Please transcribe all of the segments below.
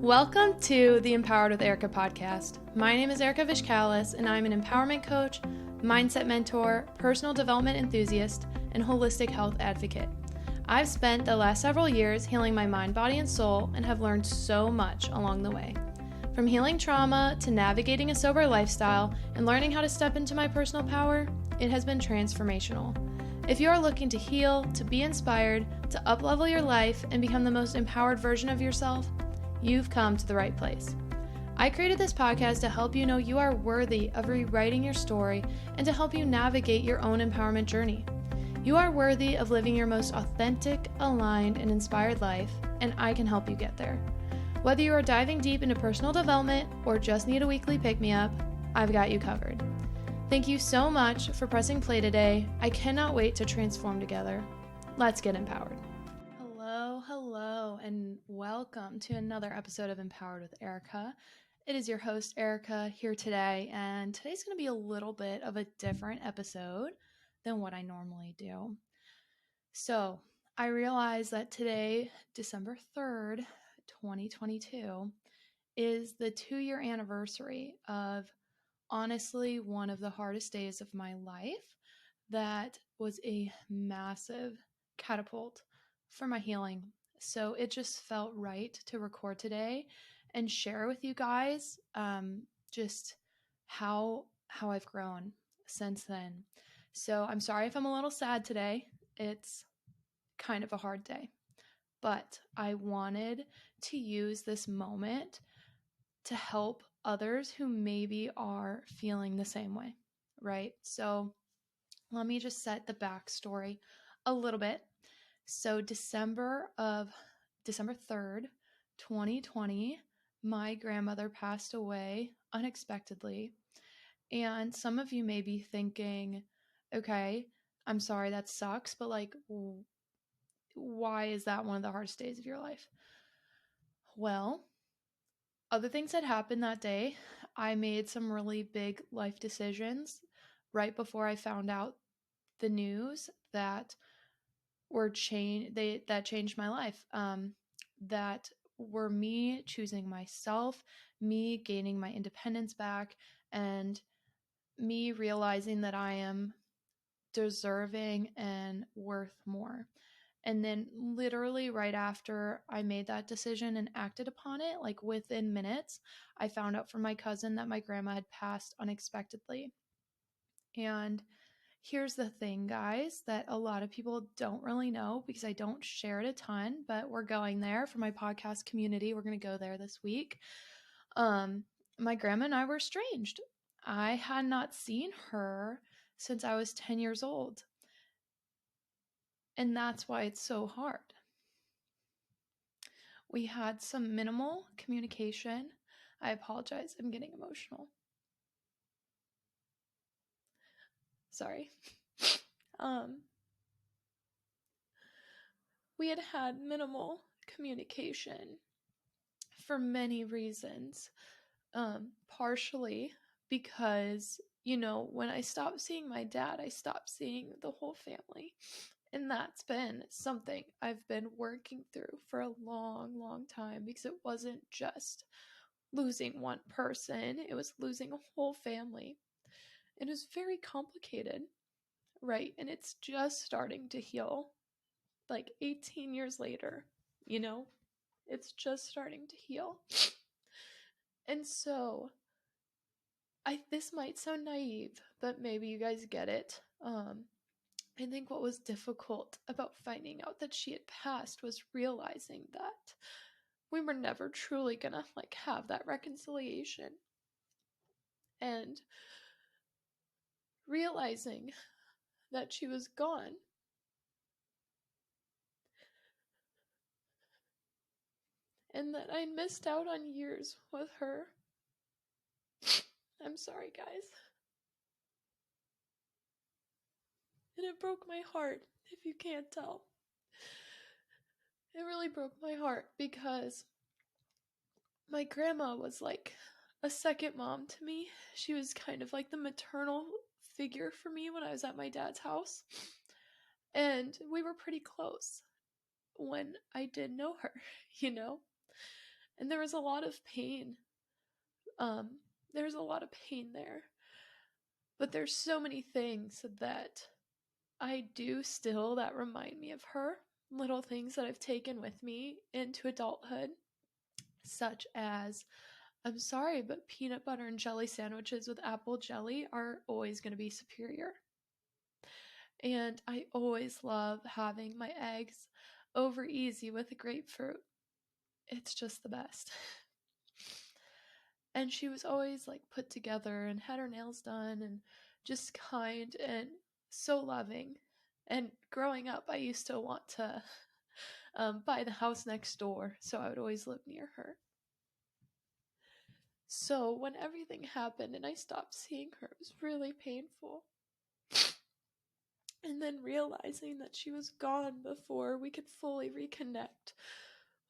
Welcome to the Empowered with Erika podcast. My name is Erika FB, and I'm an empowerment coach, mindset mentor, personal development enthusiast, and holistic health advocate. I've spent the last several years healing my mind, body, and soul, and have learned so much along the way. From healing trauma to navigating a sober lifestyle and learning how to step into my personal power, it has been transformational. If you are looking to heal, to be inspired, to uplevel your life, and become the most empowered version of yourself, you've come to the right place. I created this podcast to help you know you are worthy of rewriting your story and to help you navigate your own empowerment journey. You are worthy of living your most authentic, aligned, and inspired life, and I can help you get there. Whether you are diving deep into personal development or just need a weekly pick-me-up, I've got you covered. Thank you so much for pressing play today. I cannot wait to transform together. Let's get empowered. Hello, and welcome to another episode of Empowered with Erika. It is your host, Erika, here today, and today's going to be a little bit of a different episode than what I normally do. So, I realize that today, December 3rd, 2022, is the 2-year anniversary of honestly one of the hardest days of my life that was a massive catapult for my healing. So it just felt right to record today and share with you guys just how I've grown since then. So I'm sorry if I'm a little sad today. It's kind of a hard day, but I wanted to use this moment to help others who maybe are feeling the same way, right? So let me just set the backstory a little bit. So December 3rd, 2020, my grandmother passed away unexpectedly. And some of you may be thinking, okay, I'm sorry, that sucks, but like, why is that one of the hardest days of your life? Well, other things had happened that day. I made some really big life decisions right before I found out the news that that changed my life. That were me choosing myself, me gaining my independence back, and me realizing that I am deserving and worth more. And then literally right after I made that decision and acted upon it, like within minutes, I found out from my cousin that my grandma had passed unexpectedly. And here's the thing, guys, that a lot of people don't really know because I don't share it a ton, but we're going there for my podcast community. We're going to go there this week. My grandma and I were estranged. I had not seen her since I was 10 years old. And that's why it's so hard. We had some minimal communication. I apologize. I'm getting emotional. Sorry. We had minimal communication for many reasons. Partially because, when I stopped seeing my dad, I stopped seeing the whole family. And that's been something I've been working through for a long, long time because it wasn't just losing one person, it was losing a whole family. It was very complicated, right? And it's just starting to heal. Like 18 years later, it's just starting to heal. And so this might sound naive, but maybe you guys get it. I think what was difficult about finding out that she had passed was realizing that we were never truly gonna have that reconciliation. And realizing that she was gone and that I missed out on years with her. I'm sorry, guys. And it broke my heart, if you can't tell. It really broke my heart because my grandma was like a second mom to me. She was kind of like the maternal figure for me when I was at my dad's house. And we were pretty close when I did know her, And there was a lot of pain. There's a lot of pain there. But there's so many things that I do still that remind me of her. Little things that I've taken with me into adulthood, such as, I'm sorry, but peanut butter and jelly sandwiches with apple jelly are always going to be superior. And I always love having my eggs over easy with a grapefruit. It's just the best. And she was always like put together and had her nails done and just kind and so loving. And growing up, I used to want to buy the house next door, so I would always live near her. So when everything happened and I stopped seeing her, it was really painful. And then realizing that she was gone before we could fully reconnect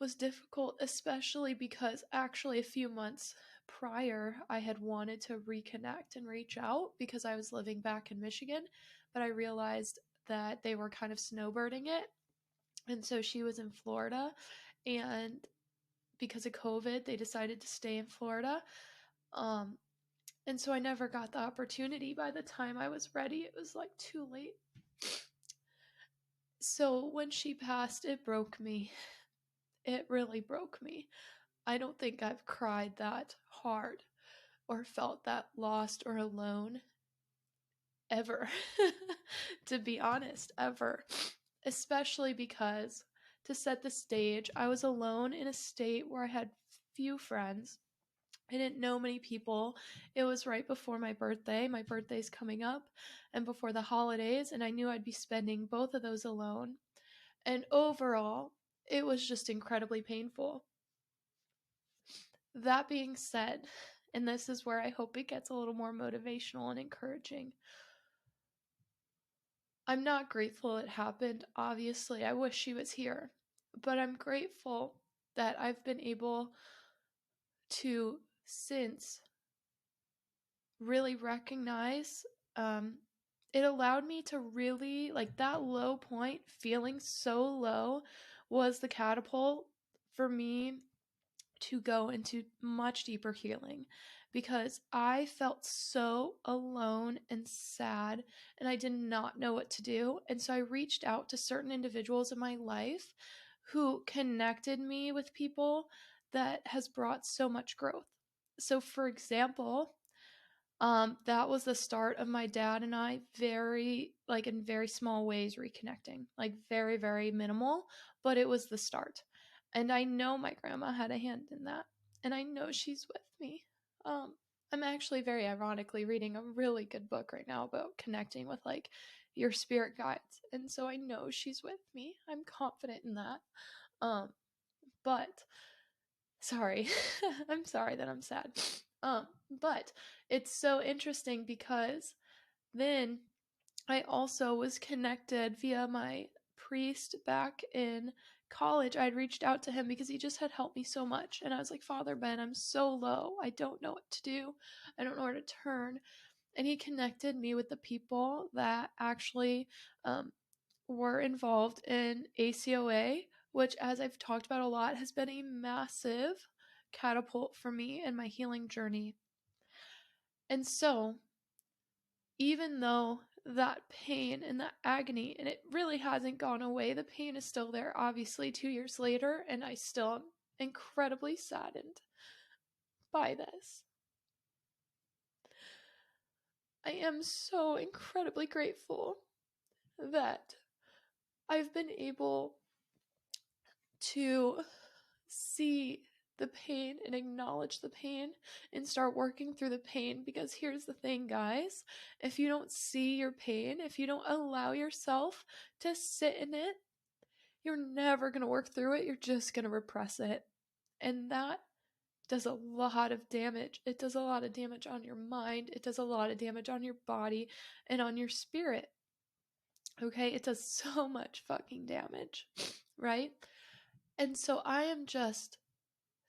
was difficult, especially because actually a few months prior, I had wanted to reconnect and reach out because I was living back in Michigan, but I realized that they were kind of snowbirding it. And so she was in Florida, and because of COVID, they decided to stay in Florida. And so I never got the opportunity. By the time I was ready, it was like too late. So when she passed, it broke me. It really broke me. I don't think I've cried that hard or felt that lost or alone ever, to be honest, ever. Especially because, to set the stage, I was alone in a state where I had few friends. I didn't know many people. It was right before my birthday. My birthday's coming up, and before the holidays, and I knew I'd be spending both of those alone. And overall, it was just incredibly painful. That being said, and this is where I hope it gets a little more motivational and encouraging, I'm not grateful it happened. Obviously, I wish she was here. But I'm grateful that I've been able to, since, really recognize, it allowed me to really, like, that low point, feeling so low, was the catapult for me to go into much deeper healing, because I felt so alone and sad and I did not know what to do. And so I reached out to certain individuals in my life who connected me with people that has brought so much growth. So for example, that was the start of my dad and I in very small ways reconnecting, like very, very minimal, but it was the start. And I know my grandma had a hand in that, and I know she's with me. I'm actually very ironically reading a really good book right now about connecting with like your spirit guides. And so I know she's with me. I'm confident in that. But sorry, I'm sorry that I'm sad. But it's so interesting because then I also was connected via my priest back in college. I'd reached out to him because he just had helped me so much. And I was like, Father Ben, I'm so low. I don't know what to do. I don't know where to turn. And he connected me with the people that actually were involved in ACOA, which, as I've talked about a lot, has been a massive catapult for me in my healing journey. And so, even though that pain and that agony, and it really hasn't gone away, the pain is still there, obviously, 2 years later, and I still am incredibly saddened by this. I am so incredibly grateful that I've been able to see the pain and acknowledge the pain and start working through the pain, because here's the thing, guys, if you don't see your pain, if you don't allow yourself to sit in it, you're never going to work through it. You're just going to repress it, and that does a lot of damage. It does a lot of damage on your mind. It does a lot of damage on your body and on your spirit. Okay, it does so much fucking damage, right? And so I am just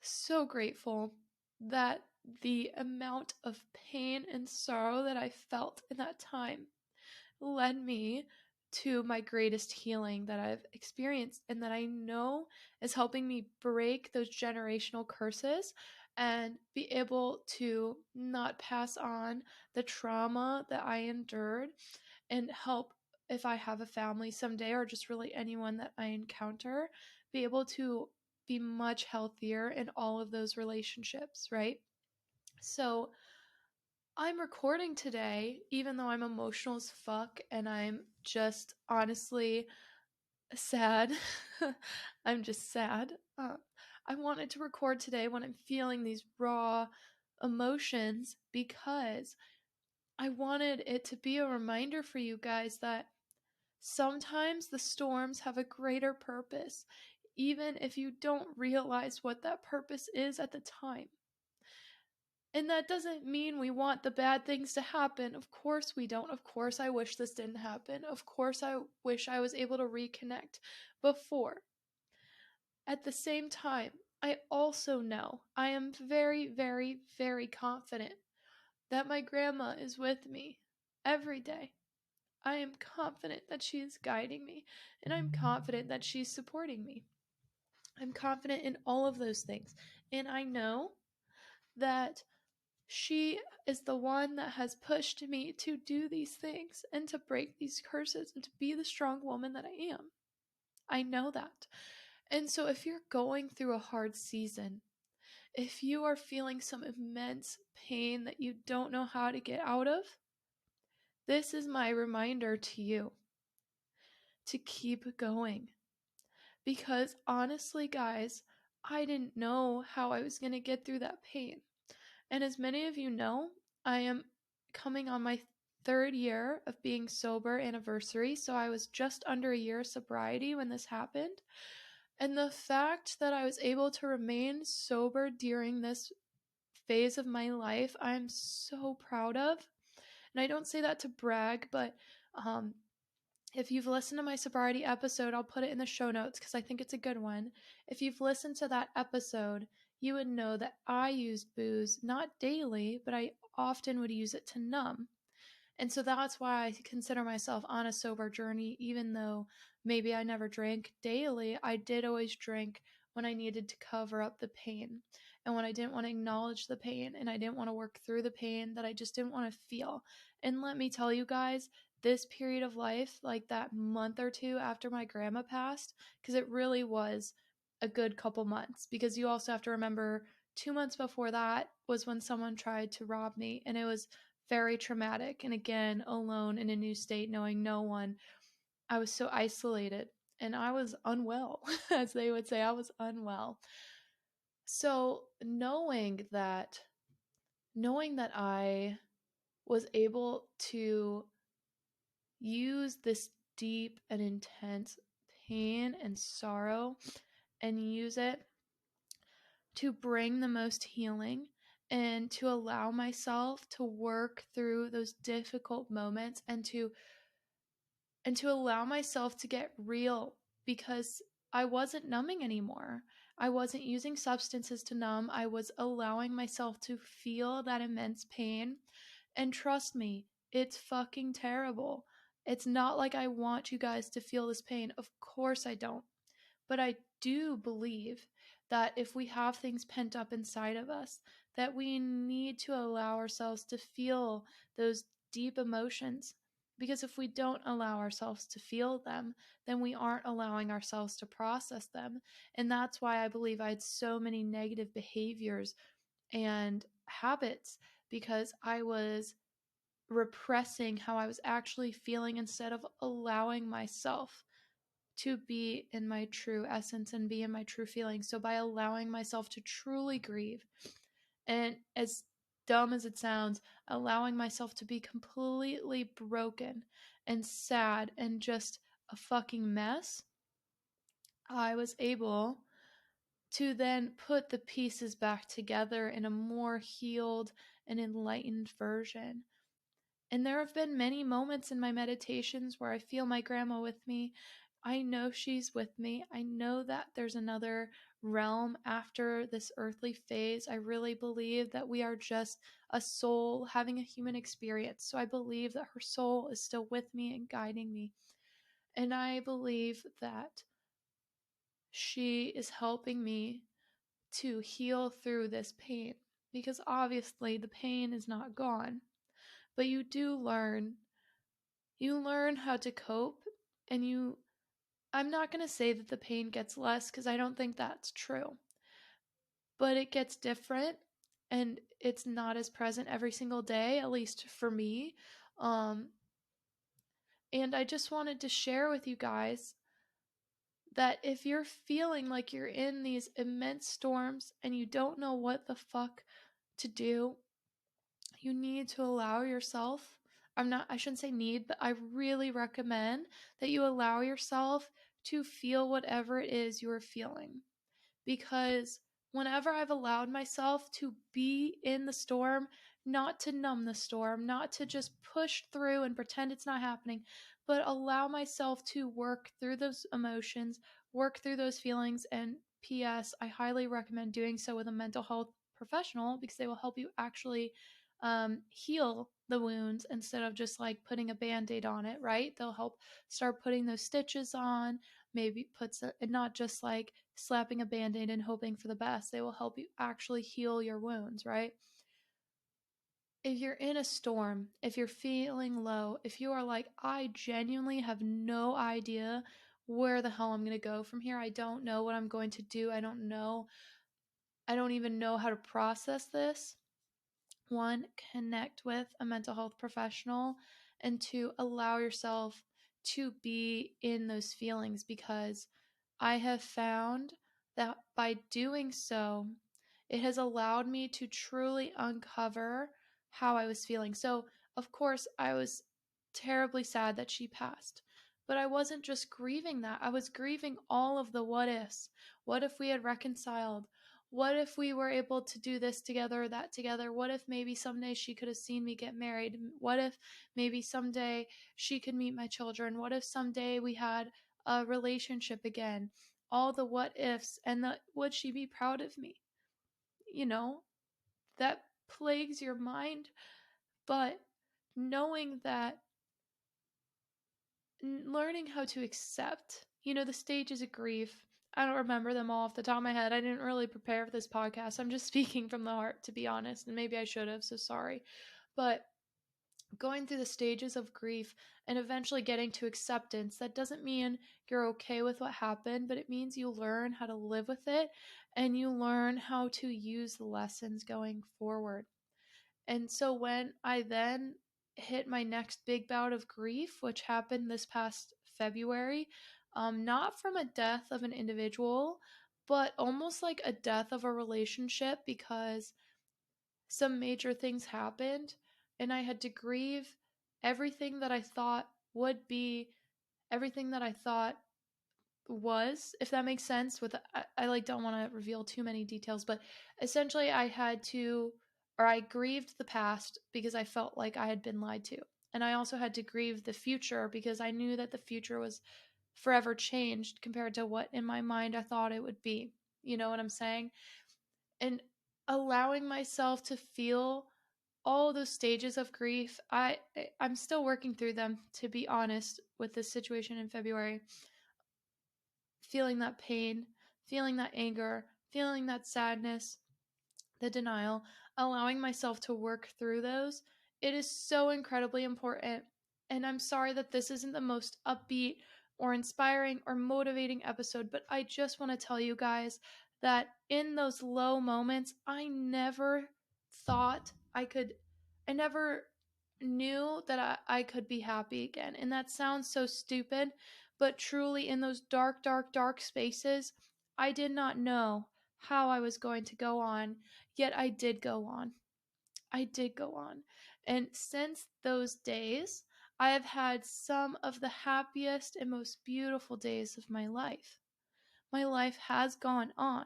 so grateful that the amount of pain and sorrow that I felt in that time led me to my greatest healing that I've experienced and that I know is helping me break those generational curses and be able to not pass on the trauma that I endured, and help, if I have a family someday or just really anyone that I encounter, be able to be much healthier in all of those relationships, right? So I'm recording today, even though I'm emotional as fuck and I'm just honestly sad. I'm just sad. I wanted to record today when I'm feeling these raw emotions because I wanted it to be a reminder for you guys that sometimes the storms have a greater purpose, even if you don't realize what that purpose is at the time. And that doesn't mean we want the bad things to happen. Of course we don't. Of course I wish this didn't happen. Of course I wish I was able to reconnect before. At the same time, I also know, I am very, very, very confident that my grandma is with me every day. I am confident that she is guiding me, and I'm confident that she's supporting me. I'm confident in all of those things. And I know that she is the one that has pushed me to do these things and to break these curses and to be the strong woman that I am. I know that. And so if you're going through a hard season, if you are feeling some immense pain that you don't know how to get out of, this is my reminder to you to keep going. Because honestly, guys, I didn't know how I was going to get through that pain. And as many of you know, I am coming on my 3rd year of being sober anniversary. So I was just under a year of sobriety when this happened. And the fact that I was able to remain sober during this phase of my life, I'm so proud of. And I don't say that to brag, but if you've listened to my sobriety episode, I'll put it in the show notes because I think it's a good one. If you've listened to that episode, you would know that I use booze not daily, but I often would use it to numb. And so that's why I consider myself on a sober journey, even though maybe I never drank daily. I did always drink when I needed to cover up the pain and when I didn't want to acknowledge the pain and I didn't want to work through the pain that I just didn't want to feel. And let me tell you guys, this period of life, like that month or two after my grandma passed, because it really was a good couple months, because you also have to remember 2 months before that was when someone tried to rob me, and it was very traumatic. And again, alone in a new state, knowing no one, I was so isolated and I was unwell, as they would say, I was unwell. So knowing that I was able to use this deep and intense pain and sorrow and use it to bring the most healing and to allow myself to work through those difficult moments and to allow myself to get real, because I wasn't numbing anymore. I wasn't using substances to numb. I was allowing myself to feel that immense pain. And trust me, it's fucking terrible. It's not like I want you guys to feel this pain. Of course I don't. But I do believe that if we have things pent up inside of us, that we need to allow ourselves to feel those deep emotions. Because if we don't allow ourselves to feel them, then we aren't allowing ourselves to process them. And that's why I believe I had so many negative behaviors and habits, because I was repressing how I was actually feeling instead of allowing myself to be in my true essence and be in my true feelings. So by allowing myself to truly grieve, and as dumb as it sounds, allowing myself to be completely broken and sad and just a fucking mess, I was able to then put the pieces back together in a more healed and enlightened version. And there have been many moments in my meditations where I feel my grandma with me. I know she's with me. I know that there's another realm after this earthly phase. I really believe that we are just a soul having a human experience. So I believe that her soul is still with me and guiding me. And I believe that she is helping me to heal through this pain, because obviously the pain is not gone, but you learn how to cope. And I'm not going to say that the pain gets less, because I don't think that's true, but it gets different, and it's not as present every single day, at least for me. um and I just wanted to share with you guys that if you're feeling like you're in these immense storms and you don't know what the fuck to do, you need to allow yourself. I shouldn't say need, but I really recommend that you allow yourself to feel whatever it is you are feeling. Because whenever I've allowed myself to be in the storm, not to numb the storm, not to just push through and pretend it's not happening, but allow myself to work through those emotions, work through those feelings. And P.S., I highly recommend doing so with a mental health professional, because they will help you actually heal the wounds instead of just like putting a band-aid on it, right? They'll help start putting those stitches on, maybe puts it, not just like slapping a band-aid and hoping for the best. They will help you actually heal your wounds, right? If you're in a storm, if you're feeling low, if you are like, I genuinely have no idea where the hell I'm going to go from here, I don't know what I'm going to do, I don't even know how to process this. One, connect with a mental health professional, and two, allow yourself to be in those feelings, because I have found that by doing so, it has allowed me to truly uncover how I was feeling. So, of course, I was terribly sad that she passed, but I wasn't just grieving that. I was grieving all of the what ifs. What if we had reconciled? What if we were able to do this together or that together? What if maybe someday she could have seen me get married? What if maybe someday she could meet my children? What if someday we had a relationship again? All the what ifs, and would she be proud of me? You know, that plagues your mind. But knowing that, learning how to accept, the stages of grief. I don't remember them all off the top of my head. I didn't really prepare for this podcast. I'm just speaking from the heart, to be honest, and maybe I should have, so sorry. But going through the stages of grief and eventually getting to acceptance, that doesn't mean you're okay with what happened, but it means you learn how to live with it, and you learn how to use the lessons going forward. And so when I then hit my next big bout of grief, which happened this past February, not from a death of an individual, but almost like a death of a relationship, because some major things happened and I had to grieve everything that I thought would be, everything that I thought was, if that makes sense. I like don't want to reveal too many details, but essentially I grieved the past because I felt like I had been lied to. And I also had to grieve the future because I knew that the future was forever changed compared to what in my mind I thought it would be. You know what I'm saying? And allowing myself to feel all those stages of grief. I'm still working through them, to be honest, with this situation in February. Feeling that pain, feeling that anger, feeling that sadness, the denial, allowing myself to work through those. It is so incredibly important. And I'm sorry that this isn't the most upbeat or inspiring or motivating episode, but I just want to tell you guys that in those low moments, thought I never knew that I could be happy again. And that sounds so stupid, but truly in those dark, dark, dark spaces, I did not know how I was going to go on, yet I did go on. I did go on. And since those days, I have had some of the happiest and most beautiful days of my life. My life has gone on.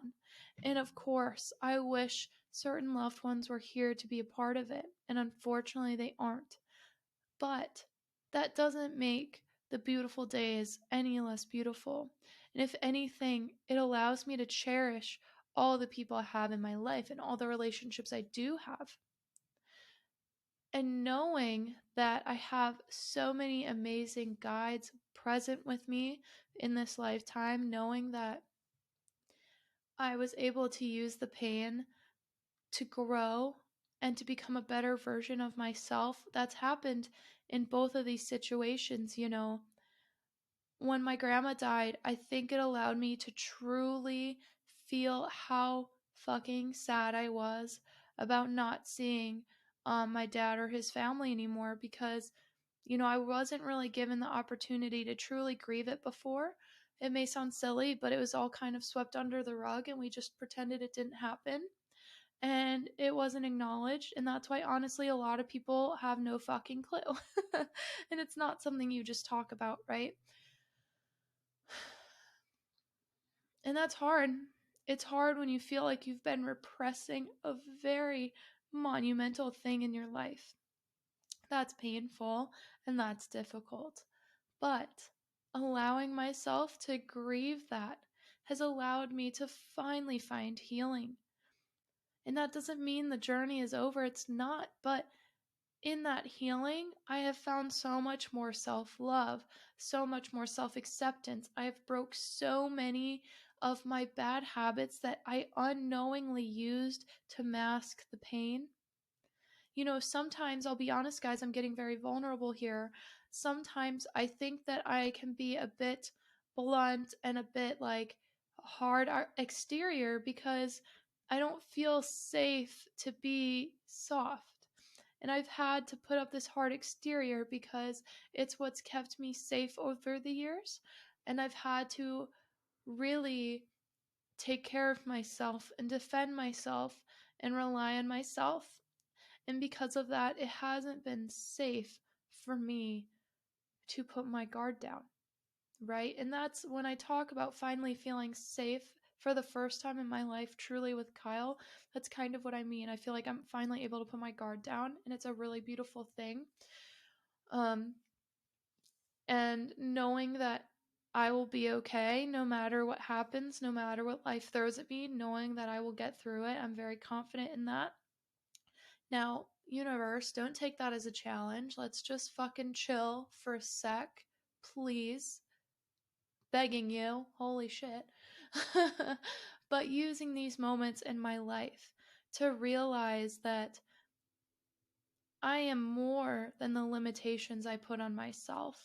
And of course, I wish certain loved ones were here to be a part of it. And unfortunately, they aren't. But that doesn't make the beautiful days any less beautiful. And if anything, it allows me to cherish all the people I have in my life and all the relationships I do have. And knowing that I have so many amazing guides, present with me in this lifetime, knowing that I was able to use the pain to grow and to become a better version of myself. That's happened in both of these situations. When my grandma died, I think it allowed me to truly feel how fucking sad I was about not seeing my dad or his family anymore, because I wasn't really given the opportunity to truly grieve it before. It may sound silly, but it was all kind of swept under the rug and we just pretended it didn't happen and it wasn't acknowledged. And that's why, honestly, a lot of people have no fucking clue. And it's not something you just talk about, right? And that's hard. It's hard when you feel like you've been repressing a very monumental thing in your life. That's painful and that's difficult. But allowing myself to grieve that has allowed me to finally find healing. And that doesn't mean the journey is over. It's not. But in that healing, I have found so much more self-love, so much more self-acceptance. I have broke so many of my bad habits that I unknowingly used to mask the pain. Sometimes, I'll be honest, guys, I'm getting very vulnerable here. Sometimes I think that I can be a bit blunt and a bit like hard exterior because I don't feel safe to be soft. And I've had to put up this hard exterior because it's what's kept me safe over the years. And I've had to really take care of myself and defend myself and rely on myself. And because of that, it hasn't been safe for me to put my guard down, right? And that's when I talk about finally feeling safe for the first time in my life, truly with Kyle. That's kind of what I mean. I feel like I'm finally able to put my guard down, and it's a really beautiful thing. And knowing that I will be okay no matter what happens, no matter what life throws at me, knowing that I will get through it. I'm very confident in that. Now, universe, don't take that as a challenge. Let's just fucking chill for a sec, please. Begging you. Holy shit. But using these moments in my life to realize that I am more than the limitations I put on myself.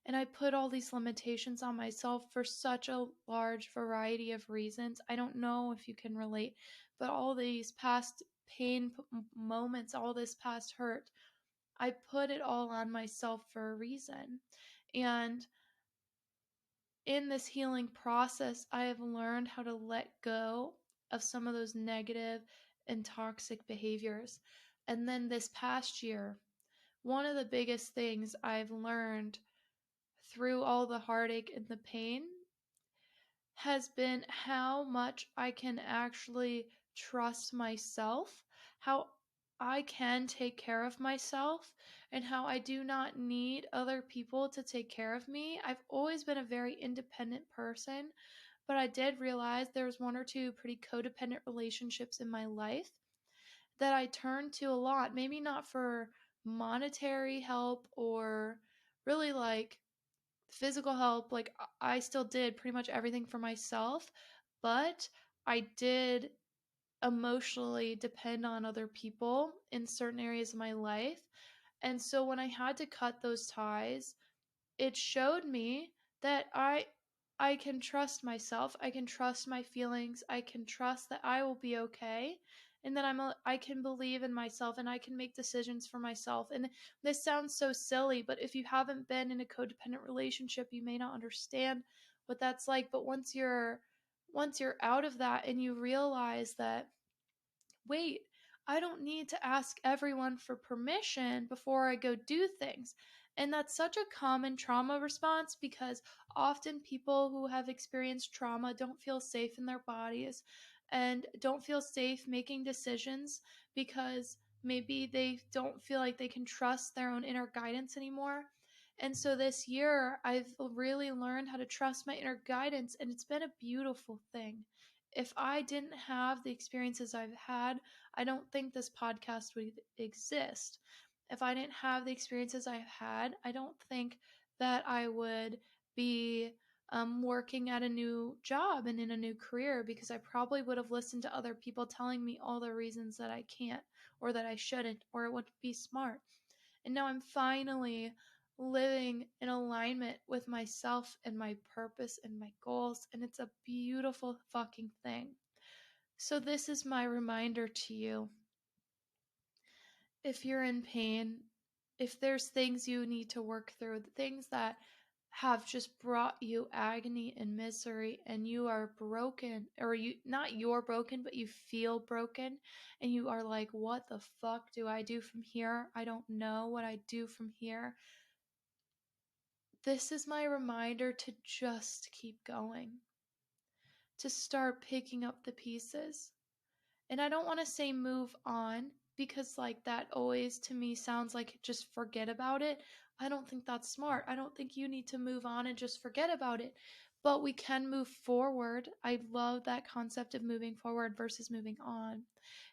And I put all these limitations on myself for such a large variety of reasons. I don't know if you can relate, but all these past pain moments, all this past hurt, I put it all on myself for a reason. And in this healing process, I have learned how to let go of some of those negative and toxic behaviors. And then this past year, one of the biggest things I've learned through all the heartache and the pain has been how much I can actually trust myself, how I can take care of myself, and how I do not need other people to take care of me. I've always been a very independent person, but I did realize there was one or two pretty codependent relationships in my life that I turned to a lot, maybe not for monetary help or really like physical help. Like I still did pretty much everything for myself, but I did emotionally depend on other people in certain areas of my life. And so when I had to cut those ties, it showed me that I can trust myself. I can trust my feelings. I can trust that I will be okay, and that I can believe in myself and I can make decisions for myself. And this sounds so silly, but if you haven't been in a codependent relationship, you may not understand what that's like. But once you're out of that and you realize that, wait, I don't need to ask everyone for permission before I go do things. And that's such a common trauma response because often people who have experienced trauma don't feel safe in their bodies and don't feel safe making decisions because maybe they don't feel like they can trust their own inner guidance anymore. And so this year, I've really learned how to trust my inner guidance, and it's been a beautiful thing. If I didn't have the experiences I've had, I don't think this podcast would exist. If I didn't have the experiences I've had, I don't think that I would be working at a new job and in a new career, because I probably would have listened to other people telling me all the reasons that I can't or that I shouldn't or it wouldn't be smart. And now I'm finally living in alignment with myself and my purpose and my goals. And it's a beautiful fucking thing. So, this is my reminder to you. If you're in pain, if there's things you need to work through, the things that have just brought you agony and misery, and you are broken, or you're broken, but you feel broken, and you are like, what the fuck do I do from here? I don't know what I do from here. This is my reminder to just keep going, to start picking up the pieces. And I don't want to say move on, because like that always to me sounds like just forget about it. I don't think that's smart. I don't think you need to move on and just forget about it. But we can move forward. I love that concept of moving forward versus moving on,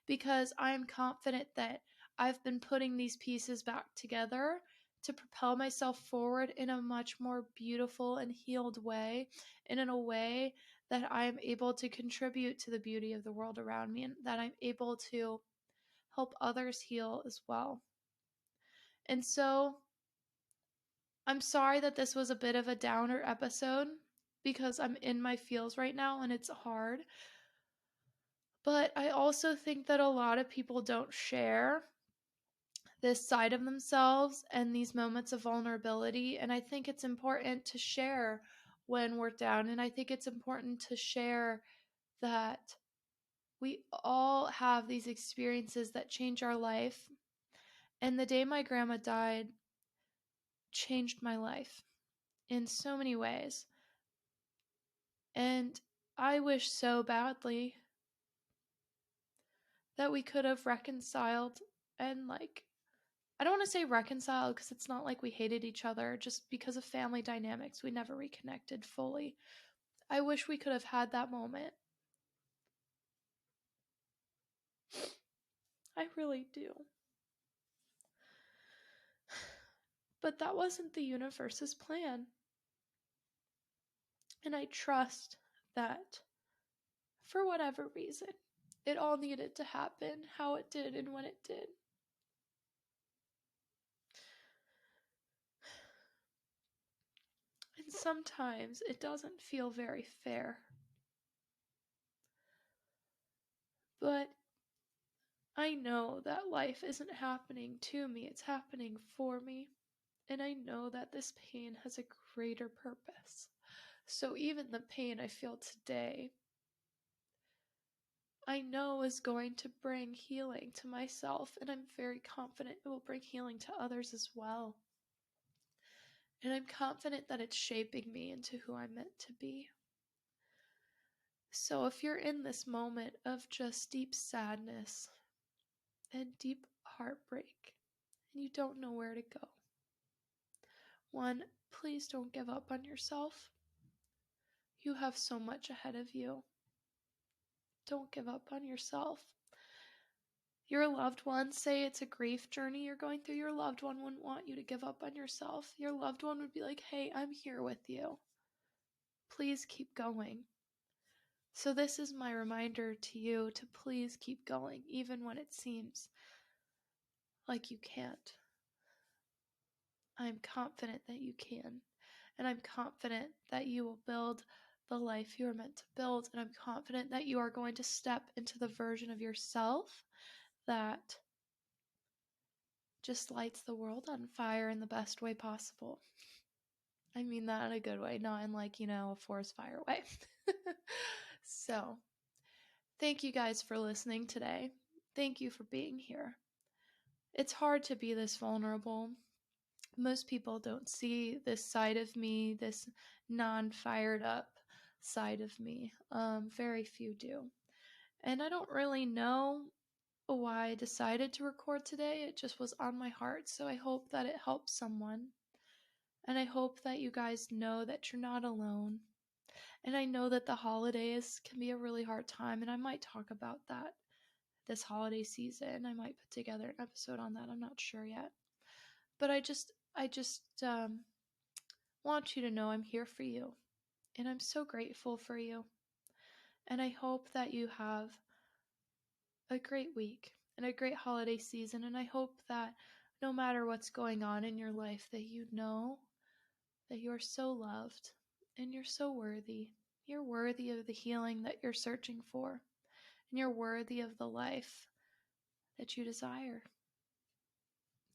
because I am confident that I've been putting these pieces back together to propel myself forward in a much more beautiful and healed way, and in a way that I'm able to contribute to the beauty of the world around me, and that I'm able to help others heal as well. And so I'm sorry that this was a bit of a downer episode, because I'm in my feels right now and it's hard. But I also think that a lot of people don't share this side of themselves and these moments of vulnerability. And I think it's important to share when we're down. And I think it's important to share that we all have these experiences that change our life. And the day my grandma died changed my life in so many ways. And I wish so badly that we could have reconciled and, like, I don't want to say reconciled because it's not like we hated each other, just because of family dynamics, we never reconnected fully. I wish we could have had that moment. I really do. But that wasn't the universe's plan. And I trust that for whatever reason, it all needed to happen how it did and when it did. And sometimes it doesn't feel very fair. But I know that life isn't happening to me, it's happening for me. And I know that this pain has a greater purpose. So even the pain I feel today, I know is going to bring healing to myself, and I'm very confident it will bring healing to others as well. And I'm confident that it's shaping me into who I'm meant to be. So if you're in this moment of just deep sadness and deep heartbreak, and you don't know where to go, one, please don't give up on yourself. You have so much ahead of you. Don't give up on yourself. Your loved one, say it's a grief journey you're going through, your loved one wouldn't want you to give up on yourself. Your loved one would be like, hey, I'm here with you. Please keep going. So this is my reminder to you to please keep going, even when it seems like you can't. I'm confident that you can. And I'm confident that you will build the life you are meant to build. And I'm confident that you are going to step into the version of yourself that just lights the world on fire in the best way possible. I mean that in a good way, not in like, a forest fire way. So, thank you guys for listening today. Thank you for being here. It's hard to be this vulnerable. Most people don't see this side of me, this non-fired up side of me. Very few do. And I don't really know why I decided to record today. It just was on my heart, so I hope that it helps someone. And I hope that you guys know that you're not alone. And I know that the holidays can be a really hard time, and I might talk about that this holiday season. I might put together an episode on that. I'm not sure yet. But I just want you to know I'm here for you, and I'm so grateful for you. And I hope that you have a great week and a great holiday season. And I hope that no matter what's going on in your life, that you know that you're so loved and you're so worthy. You're worthy of the healing that you're searching for, and you're worthy of the life that you desire.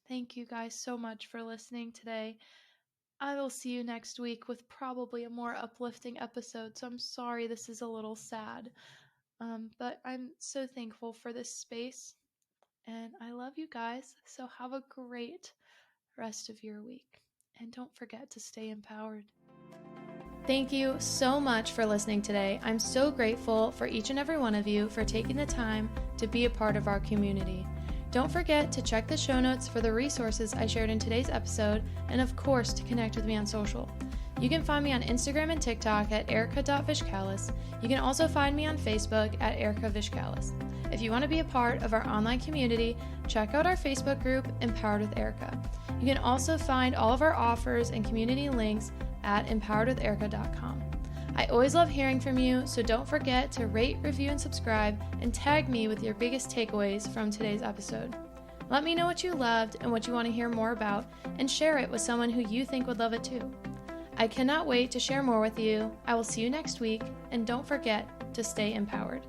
Thank you guys so much for listening today. I will see you next week with probably a more uplifting episode, so I'm sorry this is a little sad. But I'm so thankful for this space, and I love you guys, so have a great rest of your week, and don't forget to stay empowered. Thank you so much for listening today. I'm so grateful for each and every one of you for taking the time to be a part of our community. Don't forget to check the show notes for the resources I shared in today's episode, and of course to connect with me on social. You can find me on Instagram and TikTok at erika.vishkalis. You can also find me on Facebook at Erika Vishkalis. If you want to be a part of our online community, check out our Facebook group, Empowered with Erika. You can also find all of our offers and community links at empoweredwitherika.com. I always love hearing from you, so don't forget to rate, review, and subscribe, and tag me with your biggest takeaways from today's episode. Let me know what you loved and what you want to hear more about, and share it with someone who you think would love it too. I cannot wait to share more with you. I will see you next week, and don't forget to stay empowered.